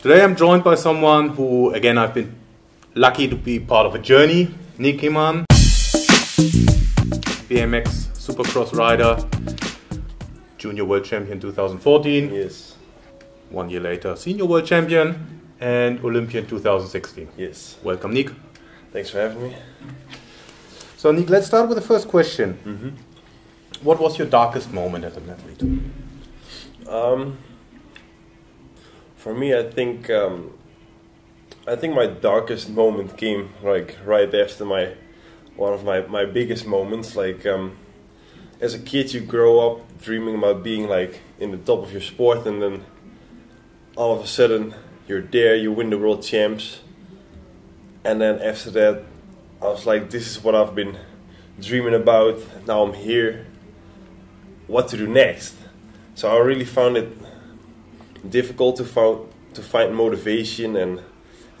Today I'm joined by someone who, again, I've been lucky to be part of a journey. Niek Kimmann, BMX Supercross rider, Junior World Champion 2014. Yes. 1 year later, Senior World Champion and Olympian 2016. Yes. Welcome, Niek. Thanks for having me. So, Niek, let's start with the first question. Mm-hmm. What was your darkest moment as an athlete? For me, I think my darkest moment came like right after one of my biggest moments. As a kid, you grow up dreaming about being like in the top of your sport, and then all of a sudden you're there, you win the world champs, and then after that, I was like, this is what I've been dreaming about. Now I'm here. What to do next? So I really found it difficult to find motivation, and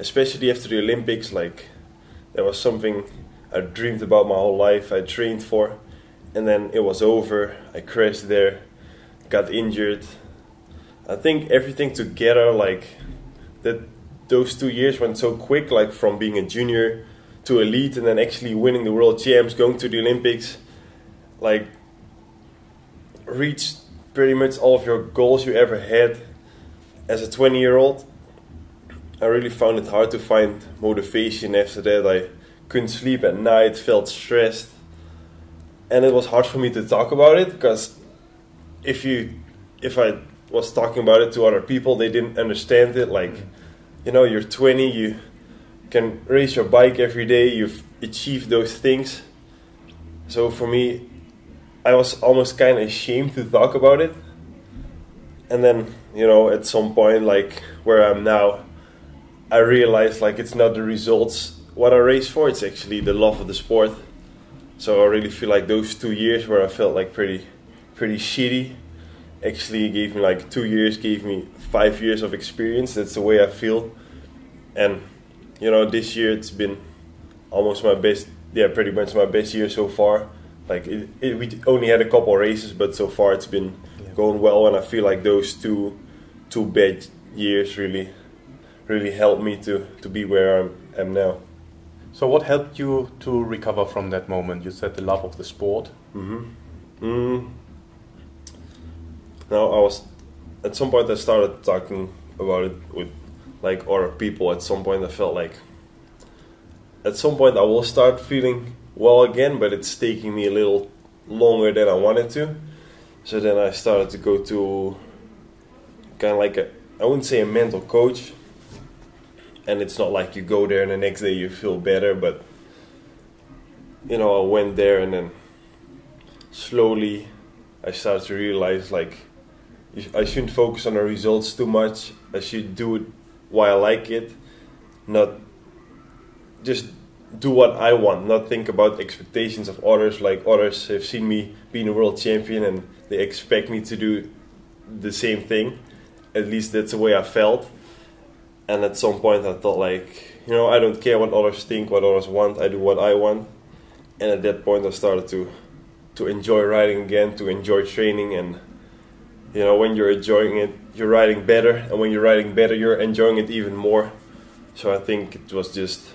especially after the Olympics, like that was something I dreamed about my whole life. I trained for, and then it was over. I crashed there, got injured. I think everything together, like that, those 2 years went so quick, like from being a junior to elite, and then actually winning the world champs, going to the Olympics, like reached pretty much all of your goals you ever had as a 20-year-old. I really found it hard to find motivation after that. I couldn't sleep at night, felt stressed, and it was hard for me to talk about it, because if I was talking about it to other people, they didn't understand it. Like, you know, you're 20, you can race your bike every day, you've achieved those things. So for me, I was almost kind of ashamed to talk about it. And then, you know, at some point, like where I'm now, I realized like it's not the results what I race for, it's actually the love of the sport. So I really feel like those 2 years where I felt like pretty shitty actually gave me, like 2 years gave me 5 years of experience. That's the way I feel. And you know, this year it's been almost my best, pretty much my best year so far. Like we only had a couple of races, but so far it's been going well, and I feel like those two bad years really helped me to be where I am now. So what helped you to recover from that moment? You said the love of the sport. Now at some point I started talking about it with like other people. At some point I felt like at some point I will start feeling well again, but it's taking me a little longer than I wanted to. So then I started to go to kind of like I wouldn't say a mental coach, and it's not like you go there and the next day you feel better, but you know, I went there, and then slowly I started to realize like I shouldn't focus on the results too much. I should do it while I like it, not just do what I want, not think about expectations of others. Like others have seen me being a world champion and they expect me to do the same thing. At least that's the way I felt. And at some point I thought like, you know, I don't care what others think, what others want, I do what I want. And at that point I started to enjoy riding again, to enjoy training. And you know, when you're enjoying it, you're riding better, and when you're riding better, you're enjoying it even more. So I think it was just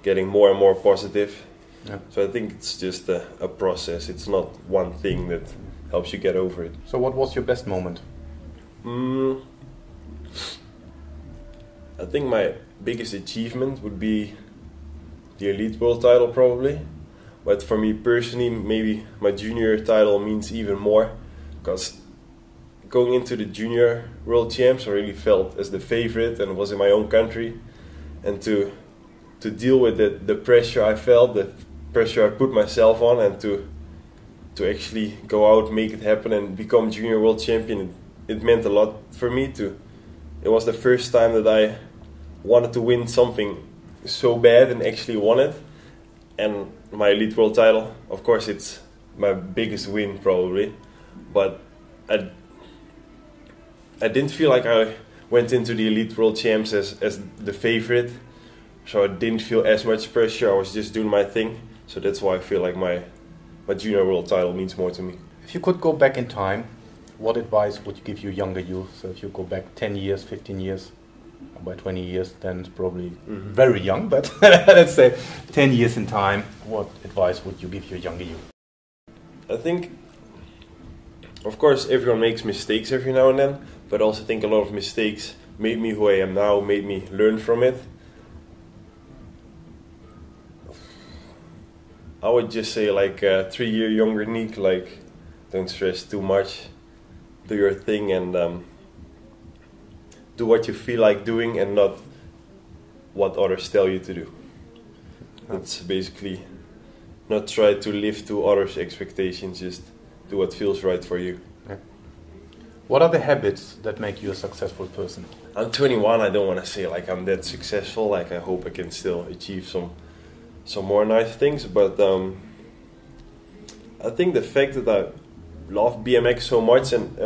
getting more and more positive. Yeah. So I think it's just a process. It's not one thing that helps you get over it. So what was your best moment? I think my biggest achievement would be the elite world title probably. But for me personally, maybe my junior title means even more, because going into the junior world champs, I really felt as the favorite and was in my own country. And to deal with the pressure I felt, the pressure I put myself on, and to actually go out, make it happen and become junior world champion, it meant a lot for me too. It was the first time that I wanted to win something so bad and actually won it. And my elite world title, of course, it's my biggest win probably, but I didn't feel like I went into the elite world champs as the favorite, so I didn't feel as much pressure. I was just doing my thing. So that's why I feel like my junior world title means more to me. If you could go back in time, what advice would you give your younger you? So if you go back 10 years, 15 years? by 20 years, then it's probably very young, but let's say 10 years in time, what advice would you give your younger you? I think, of course, everyone makes mistakes every now and then, but I also think a lot of mistakes made me who I am now, made me learn from it. I would just say, like, 3 year younger Niek, like, don't stress too much, do your thing, and do what you feel like doing and not what others tell you to do. That's basically not try to live to others' expectations, just do what feels right for you. Yeah. What are the habits that make you a successful person? I'm 21, I don't want to say like I'm that successful, like I hope I can still achieve some more nice things, but I think the fact that I love BMX so much and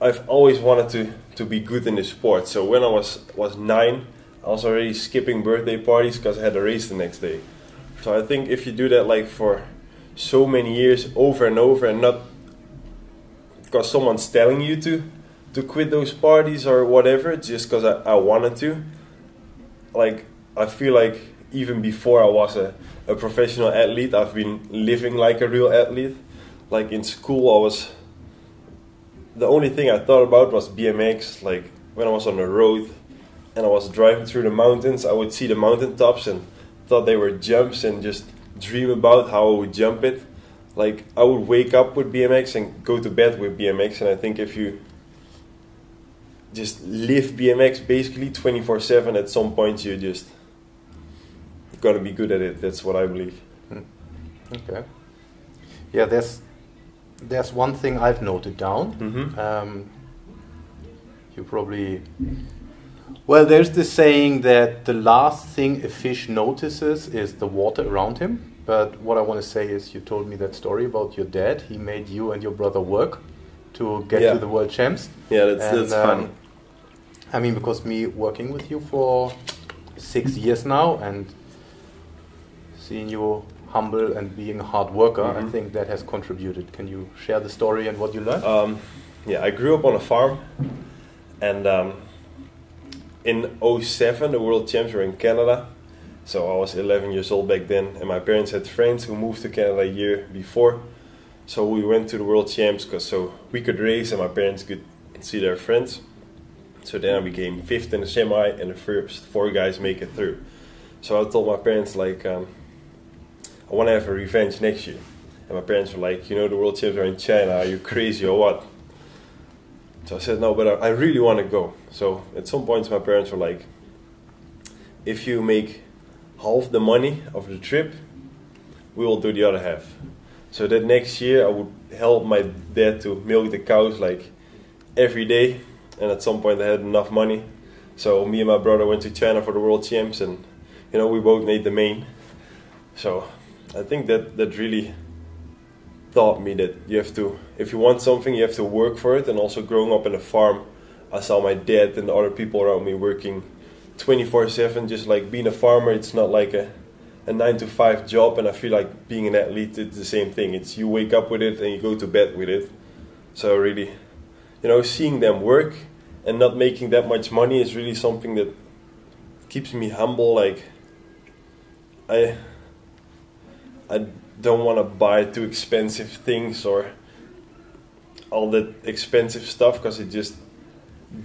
I've always wanted to be good in the sport. So when I was 9, I was already skipping birthday parties because I had a race the next day. So I think if you do that like for so many years over and over, and not because someone's telling you to quit those parties or whatever, just because I wanted to. Like, I feel like even before I was a professional athlete, I've been living like a real athlete. Like in school, the only thing I thought about was BMX. Like when I was on the road and I was driving through the mountains, I would see the mountaintops and thought they were jumps and just dream about how I would jump it. Like I would wake up with BMX and go to bed with BMX, and I think if you just live BMX basically 24/7, at some point you're just gonna be good at it. That's what I believe. Okay. Yeah, there's one thing I've noted down. You probably... Well, there's this saying that the last thing a fish notices is the water around him. But what I want to say is, you told me that story about your dad. He made you and your brother work to get to the world champs. Yeah, that's funny. I mean, because me working with you for 6 years now and seeing you humble and being a hard worker, I think that has contributed. Can you share the story and what you learned? Yeah, I grew up on a farm, and in 2007 the world champs were in Canada. So I was 11 years old back then, and my parents had friends who moved to Canada a year before. So we went to the world champs so we could race and my parents could see their friends. So then I became 5th in the semi, and the first 4 guys make it through. So I told my parents, like, I want to have a revenge next year. And my parents were like, you know, the world champs are in China, are you crazy or what? So I said, no, but I really want to go. So at some points my parents were like, if you make half the money of the trip, we will do the other half. So that next year I would help my dad to milk the cows like every day. And at some point I had enough money. So me and my brother went to China for the world champs, and you know, we both made the main. So I think that really taught me that you have to, if you want something, you have to work for it. And also growing up in a farm, I saw my dad and the other people around me working 24/7, just like being a farmer. It's not like a 9-to-5 job, and I feel like being an athlete, it's the same thing. It's you wake up with it and you go to bed with it. So really, you know, seeing them work and not making that much money is really something that keeps me humble. Like I don't want to buy too expensive things or all that expensive stuff, because it just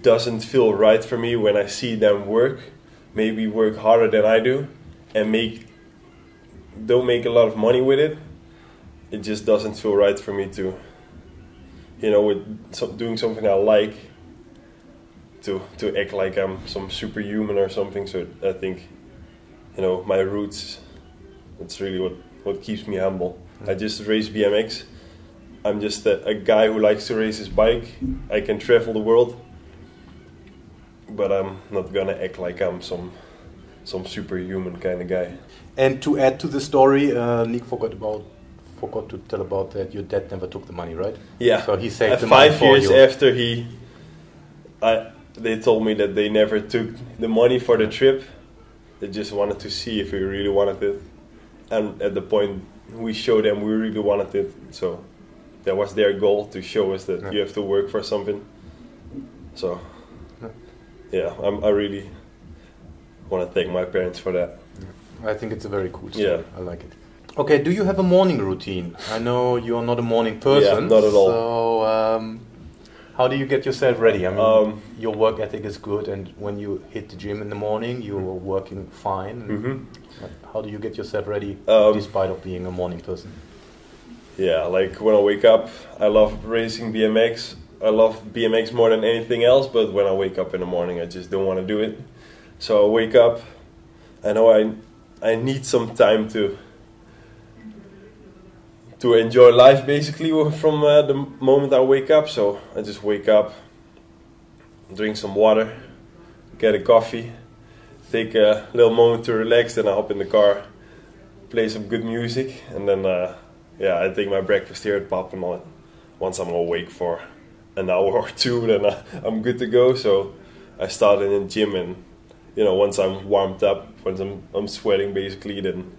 doesn't feel right for me when I see them work, maybe work harder than I do, and don't make a lot of money with it. It just doesn't feel right for me to, you know, with doing something I like, to act like I'm some superhuman or something. So I think, you know, my roots, it's really what keeps me humble. I just race BMX. I'm just a guy who likes to race his bike. I can travel the world, but I'm not gonna act like I'm some superhuman kind of guy. And to add to the story, Niek forgot to tell about that your dad never took the money, right? Yeah. So he saved the money 5 for years you. after they told me that they never took the money for the trip. They just wanted to see if we really wanted it. And at the point we showed them we really wanted it. So that was their goal, to show us that you have to work for something. So yeah, I really want to thank my parents for that. I think it's a very cool story. Yeah. I like it. Okay, do you have a morning routine? I know you're not a morning person. Yeah, not at all. So, how do you get yourself ready? I mean, your work ethic is good, and when you hit the gym in the morning, you're working fine. Mm-hmm. How do you get yourself ready, despite of being a morning person? Yeah, like when I wake up, I love racing BMX. I love BMX more than anything else, but when I wake up in the morning, I just don't want to do it. So I wake up, I know I need some time to enjoy life, basically, from the moment I wake up. So I just wake up, drink some water, get a coffee, take a little moment to relax, then I hop in the car, play some good music, and then I take my breakfast here at Pap, and once I'm awake for an hour or two, then I'm good to go. So I start in the gym, and once I'm warmed up, once I'm sweating basically, then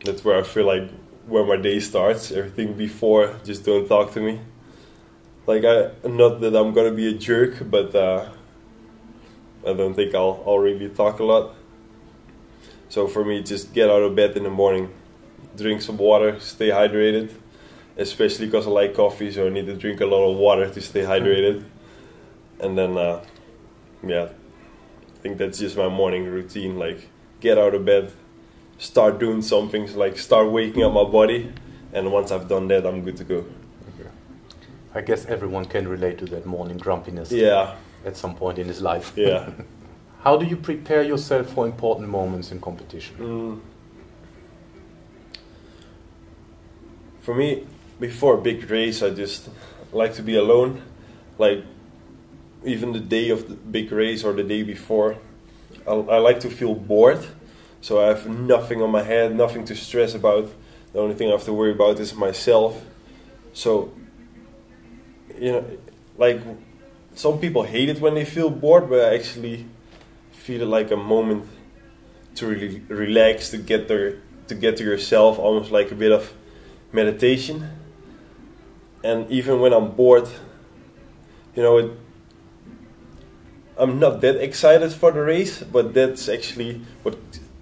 that's where I feel like where my day starts. Everything before, just don't talk to me. Like, not that I'm gonna be a jerk, but I don't think I'll really talk a lot. So for me, just get out of bed in the morning, drink some water, stay hydrated, especially because I like coffee, so I need to drink a lot of water to stay hydrated. And then, I think that's just my morning routine, like get out of bed, start doing something, like start waking up my body, and once I've done that, I'm good to go. Okay. I guess everyone can relate to that morning grumpiness. Yeah. At some point in his life. Yeah. How do you prepare yourself for important moments in competition? For me, before a big race, I just like to be alone. Like, even the day of the big race or the day before, I like to feel bored. So I have nothing on my head, nothing to stress about. The only thing I have to worry about is myself. So, like, some people hate it when they feel bored, but I actually feel it like a moment to really relax, to get to yourself, almost like a bit of meditation. And even when I'm bored, I'm not that excited for the race, but that's actually what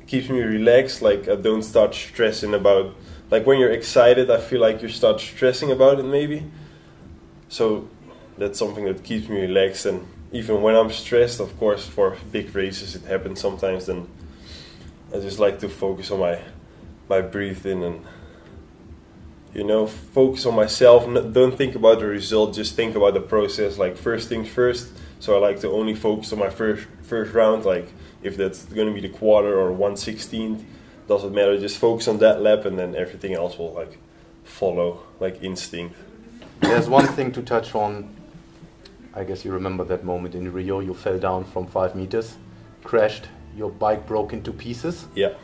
keeps me relaxed. Like, I don't start stressing about, like, when you're excited, I feel like you start stressing about it maybe. So that's something that keeps me relaxed. And even when I'm stressed, of course, for big races it happens sometimes, then I just like to focus on my breathing and focus on myself. Don't think about the result, just think about the process. Like, first things first. So I like to only focus on my first round, like if that's going to be the quarter or 1/16, doesn't matter, just focus on that lap, and then everything else will like follow, like instinct. There's one thing to touch on. I guess you remember that moment in Rio, you fell down from 5 meters, crashed, your bike broke into pieces. Yeah.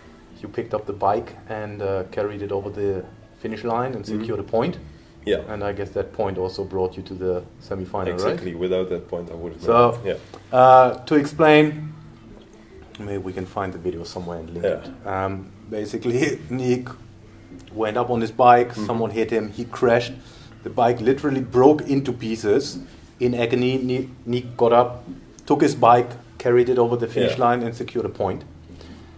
You picked up the bike and carried it over the finish line and secured a point. Yeah. And I guess that point also brought you to the semi-final, exactly. Right? Without that point, I would have. So, yeah. To explain, maybe we can find the video somewhere and link it. Basically, Niek went up on his bike, someone hit him, he crashed. The bike literally broke into pieces. In agony, Niek got up, took his bike, carried it over the finish line and secured a point.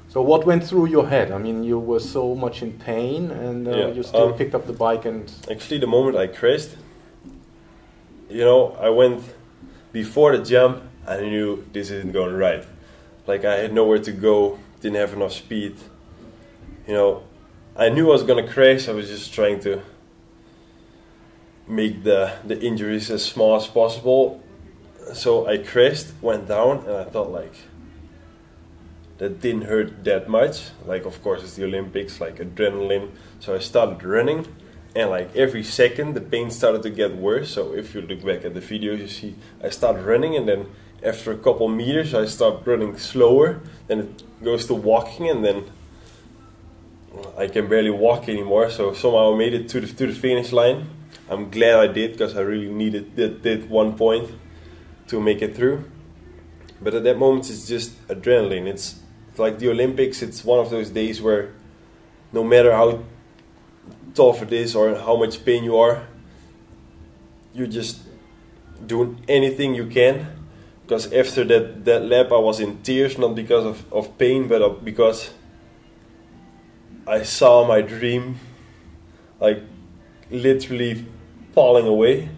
So what went through your head? I mean, you were so much in pain, and you still picked up the bike and... Actually, the moment I crashed, I went... Before the jump, I knew this isn't going right. Like, I had nowhere to go, didn't have enough speed. I knew I was going to crash. I was just trying to make the injuries as small as possible. So I crashed, went down, and I felt like that didn't hurt that much. Like, of course, it's the Olympics, like adrenaline. So I started running, and like every second the pain started to get worse. So if you look back at the video, you see I started running, and then after a couple meters I start running slower. Then it goes to walking, and then I can barely walk anymore. So somehow I made it to the finish line. I'm glad I did, because I really needed that 1 point to make it through. But at that moment, it's just adrenaline. It's like the Olympics. It's one of those days where no matter how tough it is or how much pain you are, you're just doing anything you can, because after that lap I was in tears, not because of pain, but because I saw my dream like literally falling away.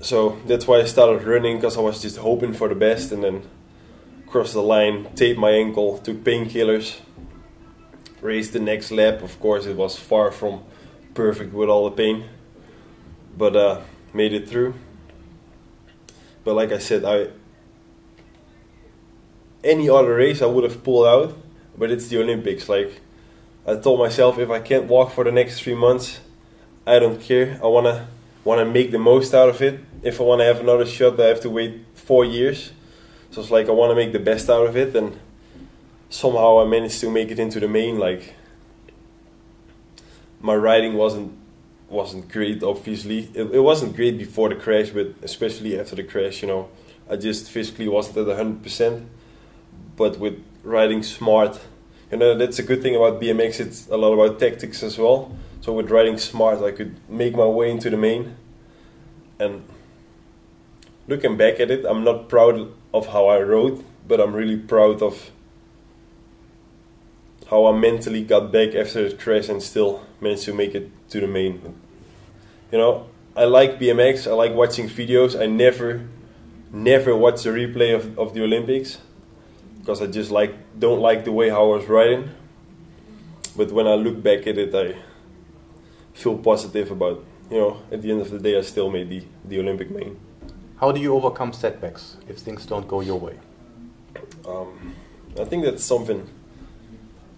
So that's why I started running, because I was just hoping for the best, and then crossed the line, taped my ankle, took painkillers, raced the next lap. Of course it was far from perfect with all the pain, but made it through. But like I said, any other race I would have pulled out, but it's the Olympics. Like, I told myself, if I can't walk for the next 3 months, I don't care. I wanna make the most out of it. If I wanna have another shot, I have to wait 4 years. So it's like I wanna make the best out of it, and somehow I managed to make it into the main. Like, my riding wasn't great, obviously. It wasn't great before the crash, but especially after the crash, you know, I just physically wasn't at 100%. But with riding smart, you know, that's a good thing about BMX. It's a lot about tactics as well. So with riding smart, I could make my way into the main. And looking back at it, I'm not proud of how I rode, but I'm really proud of how I mentally got back after the crash and still managed to make it to the main. You know, I like BMX, I like watching videos. I never watch the replay of the Olympics, because I just don't like the way how I was riding. But when I look back at it, I feel positive about, you know, at the end of the day I still made the Olympic main. How do you overcome setbacks if things don't go your way? I think that's something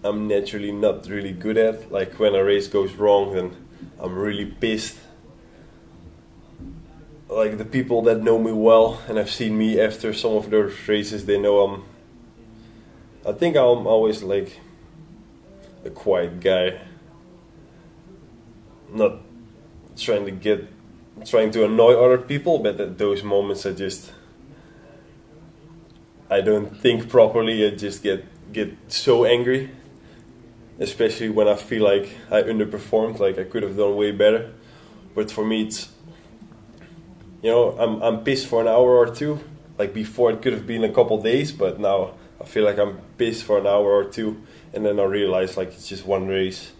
I'm naturally not really good at. Like, when a race goes wrong, then I'm really pissed. Like, the people that know me well and have seen me after some of those races, they know I think I'm always like a quiet guy, not trying to annoy other people, but at those moments I don't think properly. I just get so angry, especially when I feel like I underperformed, like I could have done way better. But for me, it's, you know, I'm pissed for an hour or two. Like, before it could have been a couple days, but now I feel like I'm pissed for an hour or two, and then I realize, like, it's just one race.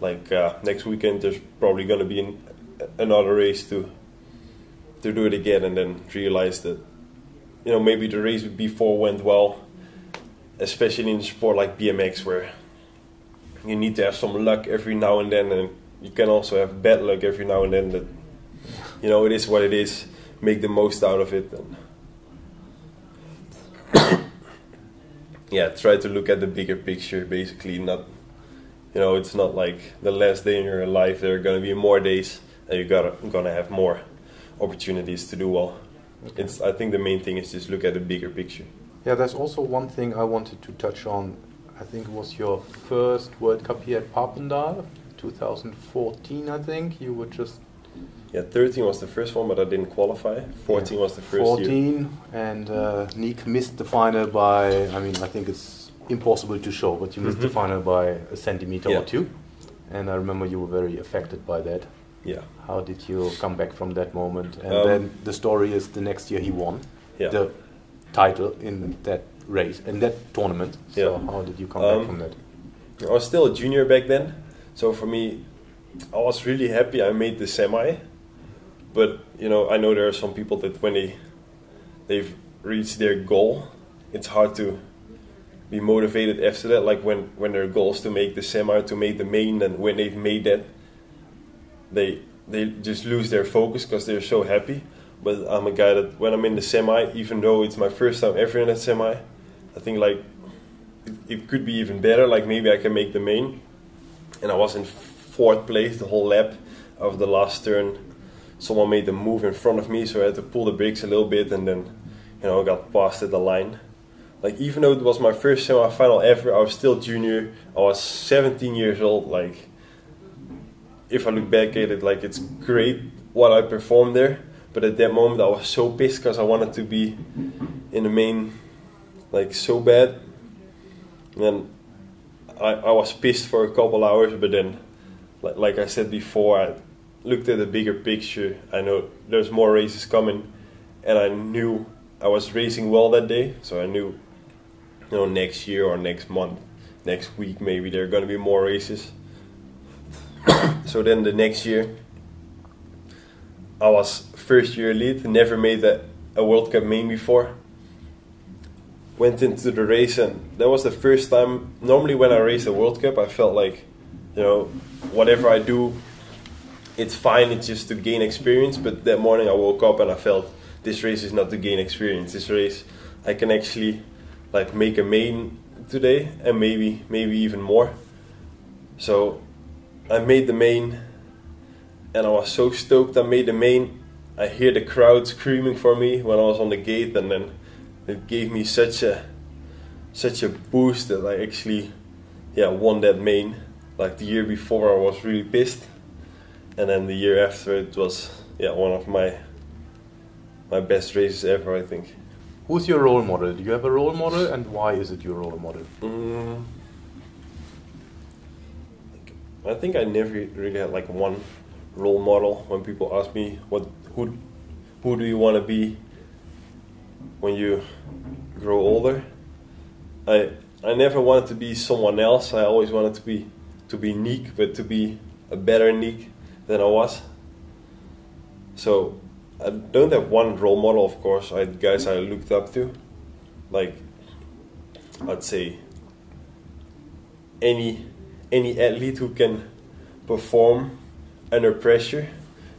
Like, next weekend there's probably gonna be another race to do it again, and then realize that, you know, maybe the race before went well, especially in a sport like BMX, where you need to have some luck every now and then, and you can also have bad luck every now and then. That, you know, it is what it is. Make the most out of it, and yeah, try to look at the bigger picture. Basically, not, you know, it's not like the last day in your life. There are gonna be more days, and you're gonna have more opportunities to do well. Okay. I think the main thing is just look at the bigger picture. Yeah, there's also one thing I wanted to touch on. I think it was your first World Cup here at Papendal, 2014, I think. You were just... Yeah, 13 was the first one, but I didn't qualify. 14 was the first 14, year. And Niek missed the final by, I mean, I think it's impossible to show, but you missed the final by a centimeter or two. And I remember you were very affected by that. Yeah. How did you come back from that moment? And then the story is the next year he won the title in that race, in that tournament. So how did you come back from that? I was still a junior back then. So for me, I was really happy I made the semi. But, you know, I know there are some people that when they've reached their goal, it's hard to be motivated after that. Like, when their goal is to make the semi, to make the main, and when they've made that, they just lose their focus because they're so happy. But I'm a guy that when I'm in the semi, even though it's my first time ever in a semi, I think like it could be even better. Like, maybe I can make the main. And I was in 4th place the whole lap. Of the last turn, someone made the move in front of me, so I had to pull the brakes a little bit, and then, you know, I got past at the line. Like, even though it was my first semi-final ever, I was still junior. I was 17 years old. Like, if I look back at it, like, it's great what I performed there. But at that moment, I was so pissed because I wanted to be in the main, like, so bad. And then I was pissed for a couple hours, but then, like I said before, I looked at the bigger picture. I know there's more races coming, and I knew I was racing well that day, so I knew, next year or next month, next week maybe there are going to be more races. So then the next year, I was first year elite, never made a World Cup main before. Went into the race, and that was the first time. Normally when I race a World Cup, I felt like, whatever I do, it's fine, it's just to gain experience. But that morning I woke up and I felt, this race is not to gain experience. This race, I can actually make a main today, and maybe even more. So I made the main, and I was so stoked I made the main. I hear the crowd screaming for me when I was on the gate, and then it gave me such a boost that I actually won that main. Like the year before I was really pissed, and then the year after it was one of my best races ever, I think. Who's your role model? Do you have a role model, and why is it your role model? I think I never really had one role model. When people ask me who do you want to be when you grow older, I never wanted to be someone else. I always wanted to be Niek, but to be a better Niek than I was. So I don't have one role model, of course. I had guys I looked up to, I'd say any athlete who can perform under pressure.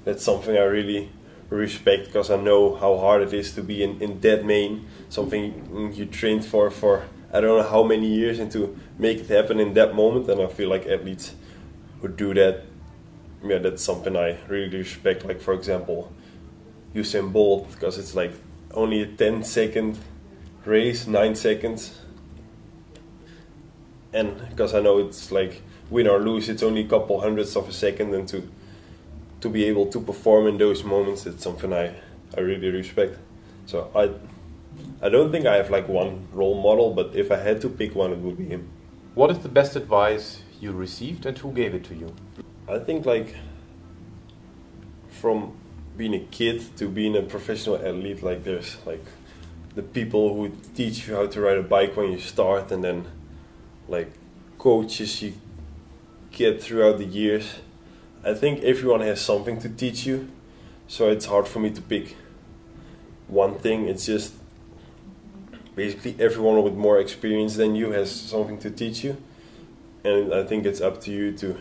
That's something I really respect, because I know how hard it is to be in that main, something you trained for I don't know how many years, and to make it happen in that moment. And I feel like athletes who do that, that's something I really respect. Like, for example, Usain Bolt, because it's only a 10-second race, 9 seconds, and because I know it's win or lose, it's only a couple hundredths of a second, and to be able to perform in those moments, it's something I really respect. So I don't think I have one role model, but if I had to pick one, it would be him. What is the best advice you received, and who gave it to you? I think from being a kid to being a professional athlete, there's the people who teach you how to ride a bike when you start, and then coaches you get throughout the years. I think everyone has something to teach you, so it's hard for me to pick one thing. It's just basically everyone with more experience than you has something to teach you, and I think it's up to you to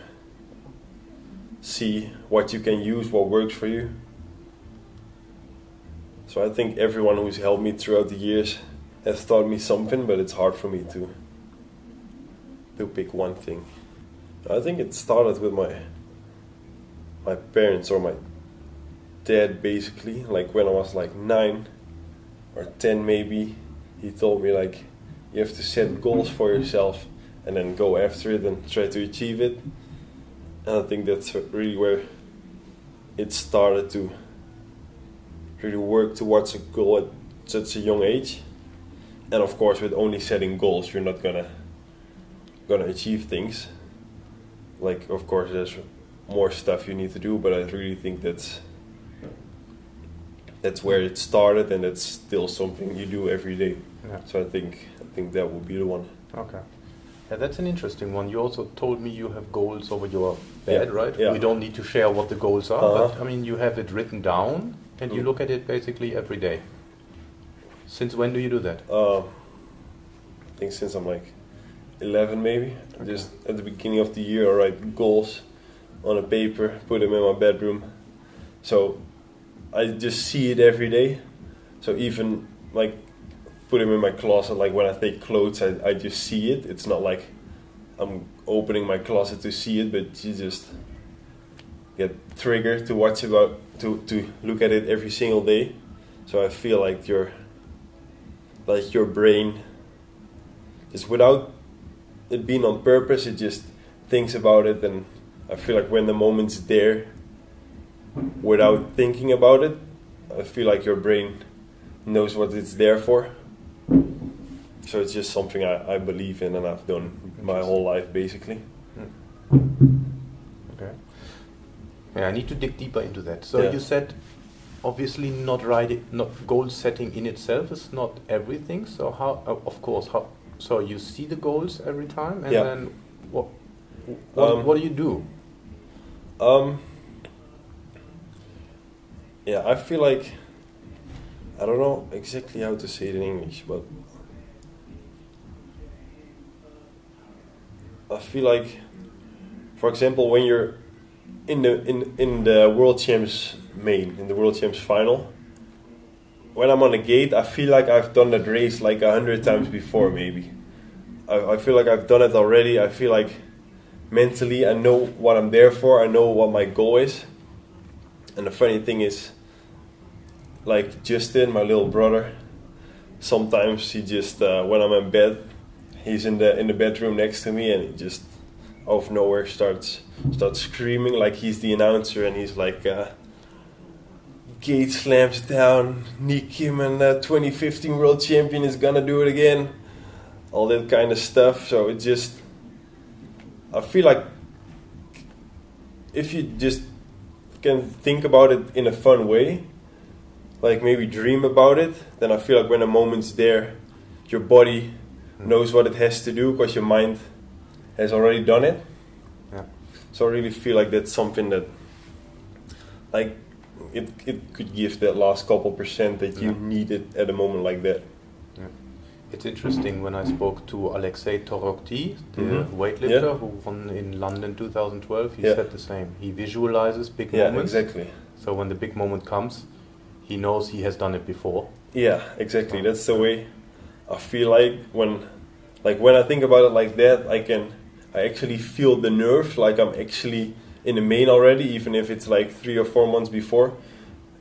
see what you can use, what works for you. So I think everyone who's helped me throughout the years has taught me something, but it's hard for me to pick one thing. I think it started with my parents, or my dad, basically. When I was 9 or 10 maybe, he told me you have to set goals for yourself and then go after it and try to achieve it. And I think that's really where it started, to really work towards a goal at such a young age. And of course, with only setting goals, you're not gonna achieve things. Of course, there's more stuff you need to do, but I really think that's where it started, and it's still something you do every day. Yeah. So I think that would be the one. Okay. Yeah, that's an interesting one. You also told me you have goals over your bed, right? Yeah. We don't need to share what the goals are, Uh-huh. but you have it written down, and you look at it basically every day. Since when do you do that? I think since I'm 11 maybe. Okay. Just at the beginning of the year, I write goals on a paper, put them in my bedroom. So I just see it every day. So even put them in my closet, when I take clothes, I just see it. It's not I'm opening my closet to see it, but you just get triggered to watch to look at it every single day. So I feel your brain, just without it being on purpose, it just thinks about it, and I feel when the moment's there, without thinking about it, I feel your brain knows what it's there for. So it's just something I believe in, and I've done my whole life, basically. Okay. Yeah, I need to dig deeper into that. So you said obviously not goal setting in itself is not everything. So how, of course, so you see the goals every time, and then what do you do? Yeah, I feel like, I don't know exactly how to say it in English, but I feel like, for example, when you're in the World Champs main, in the World Champs final, when I'm on the gate, I feel like I've done that race like 100 times before, maybe. I feel like I've done it already. I feel like mentally I know what I'm there for. I know what my goal is. And the funny thing is, like Justin, my little brother, sometimes he just, when I'm in bed, he's in the bedroom next to me, and he just out of nowhere starts screaming like he's the announcer, and he's like, gate slams down, Niek Kimmann, 2015 world champion, is gonna do it again, all that kind of stuff. So it just, I feel like if you just can think about it in a fun way, like maybe dream about it, then I feel like when the moment's there, your body knows what it has to do because your mind has already done it. Yeah. So I really feel like that's something that, like, it could give that last couple percent that you need it at a moment like that. Yeah. It's interesting, when I spoke to Alexei Torokty, the weightlifter who won in London 2012, he said the same. He visualizes big moments. Yeah, exactly. So when the big moment comes, he knows he has done it before. Yeah, exactly. That's the way I feel like when I think about it like that, I actually feel the nerves, like I'm actually in the main already, even if it's like 3 or 4 months before.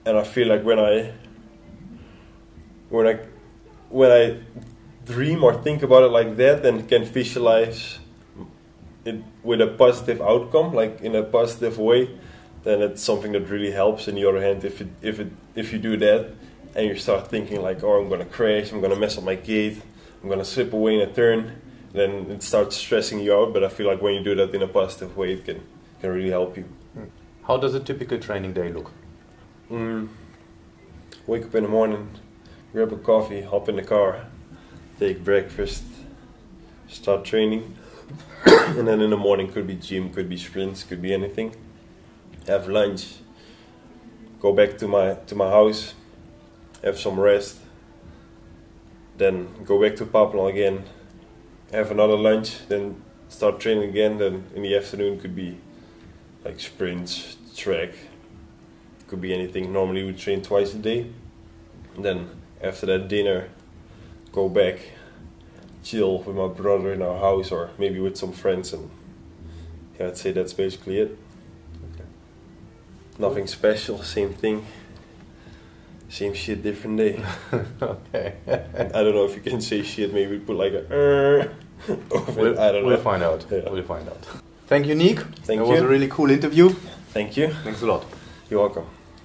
And I feel like when I dream or think about it like that, then can visualize it with a positive outcome, like in a positive way, then it's something that really helps. On the other hand, if you do that and you start thinking like, oh, I'm gonna crash, I'm gonna mess up my gait, I'm gonna slip away in a turn, then it starts stressing you out. But I feel like when you do that in a positive way, it can really help you. How does a typical training day look? Wake up in the morning, grab a coffee, hop in the car, take breakfast, start training, and then in the morning could be gym, could be sprints, could be anything. Have lunch, go back to my house, have some rest, then go back to Papelon again, have another lunch, then start training again. Then in the afternoon could be like sprints, track, could be anything. Normally we train twice a day. And then after that, dinner, go back, chill with my brother in our house or maybe with some friends, and yeah, I'd say that's basically it. Okay. Nothing special, same thing. Same shit, different day. Okay. I don't know if you can say shit, maybe put like a I don't know. We'll find out. Yeah. We'll find out. Thank you, Niek. Thank you. It was a really cool interview. Thank you. Thanks a lot. You're welcome.